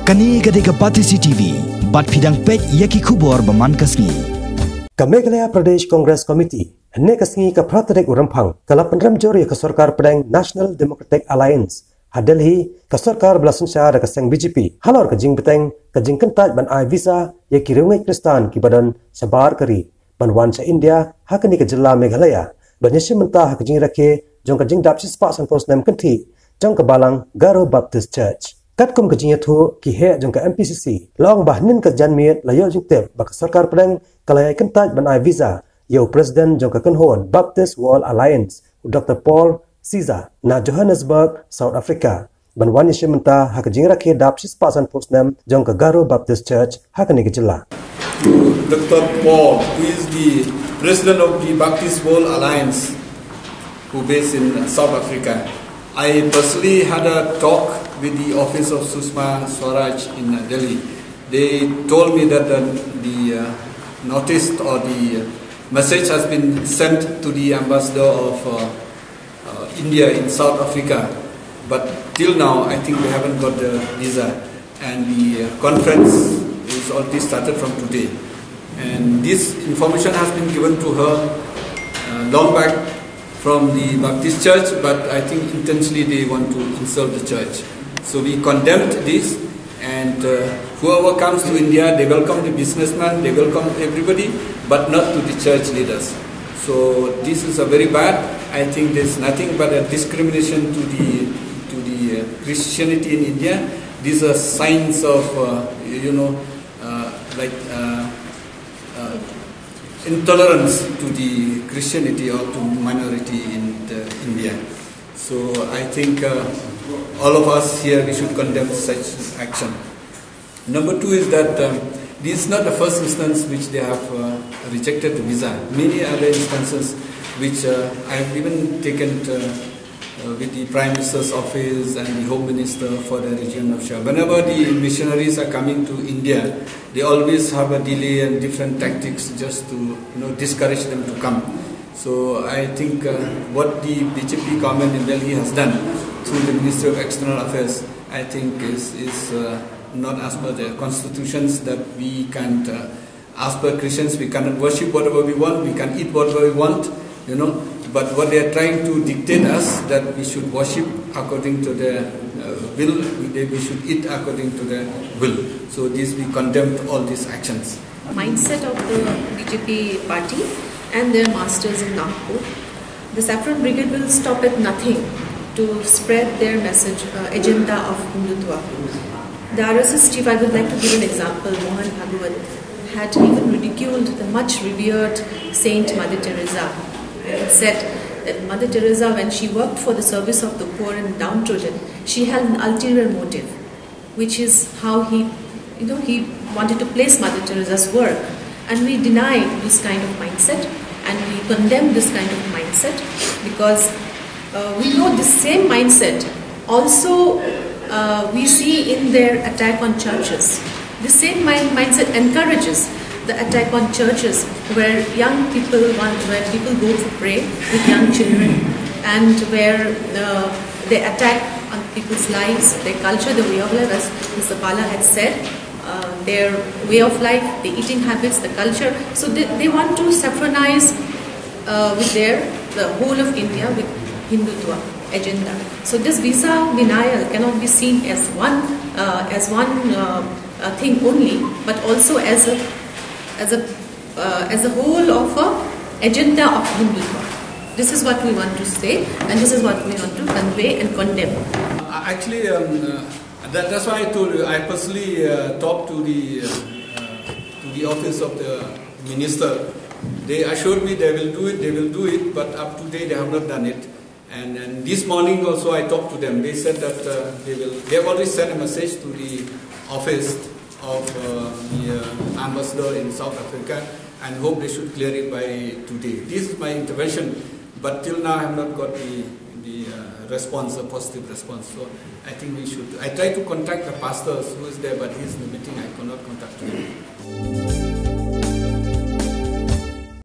Kani gadega Mpcc TV, bat Pdeng pej yaki kubor baman kasngi. Meghalaya Pradesh Congress Committee henne kasngi ka Pratadek Urampang kala Pynrem jori ka Sorkar Pdeng National Democratic Alliance Delhi ka Sorkar belasun sya da kaseng BJP halor ka jing Pdeng ka jing Kyntait ban ai visa yaki Riewngeit Khristan ki badan sabar kari ban wan sa India hakani ka jilla Meghalaya banyeshi menta hak jing rakhe jong ka jing dapsi spa san post nam Kyntait jong ka balang Garo Baptist Church kat kum ka jing thu ki he jong ka Mpcc long bahnin ka janmiet layo jing tep ba ka Sorkar Pdeng kalaya Kyntait ban ai visa yo president jong ka Kanhon Baptist World Alliance Dr. Paul Caesar na Johannesburg, South Africa. Ban wani shimenta hak jing rakhe dapsi spa san post nam jong ka Garo Baptist Church hakani ka jilla. Dr. Paul, who is the president of the Baptist World Alliance, who is based in South Africa. I personally had a talk with the office of Susma Swaraj in Delhi. They told me that the notice or the message has been sent to the ambassador of India in South Africa, but till now I think we haven't got the visa, and the conference is already started from today, and this information has been given to her long back from the Baptist Church, but I think intentionally they want to insult the church. So we condemned this, and whoever comes to India, they welcome the businessman, they welcome everybody, but not to the church leaders. So this is a very bad. I think there's nothing but a discrimination to the Christianity in India. These are signs of intolerance to the Christianity or to minority in India. So I think all of us here, we should condemn such action. Number two is that this is not the first instance which they have rejected the visa. Many other instances which I have even taken with the Prime Minister's office and the Home Minister for the region of Shah. Whenever the missionaries are coming to India, they always have a delay and different tactics just to discourage them to come. So I think what the BJP government in Delhi has done through the Ministry of External Affairs, I think is not as per the constitutions, that we can't, as per Christians, we cannot worship whatever we want, we can eat whatever we want, but what they are trying to dictate us, that we should worship according to their will, we should eat according to their will. So this, we condemned all these actions. Mindset of the BJP party and their masters in Nagpur. The Saffron Brigade will stop at nothing to spread their message, agenda of Hindutva. The RSS chief, I would like to give an example. Mohan Bhagwat had even ridiculed the much revered Saint Mother Teresa. It said that Mother Teresa, when she worked for the service of the poor and downtrodden, she had an ulterior motive, which is how he wanted to place Mother Teresa's work. And we deny this kind of mindset, and we condemn this kind of mindset, because we know the same mindset also we see in their attack on churches. The same mindset encourages the attack on churches, where young people where people go to pray with young children, and where they attack on people's lives, their culture, the way of life, as Mr. Pala had said, their way of life, the eating habits, the culture. So they want to saffronize with the whole of India with Hindutva agenda. So this visa denial cannot be seen as one thing only, but also as a whole of a agenda of Hindutva. This is what we want to say, and this is what we want to convey and condemn. Actually, that's why I told you. I personally talked to the office of the minister. They assured me they will do it, but up to date they have not done it. And this morning also I talked to them. They said that they have already sent a message to the office of the ambassador in South Africa, and hope they should clear it by today. This is my intervention, but till now I have not got the response, a positive response. So I think we should. I tried to contact the pastor who is there, but he is in the meeting. I cannot contact him.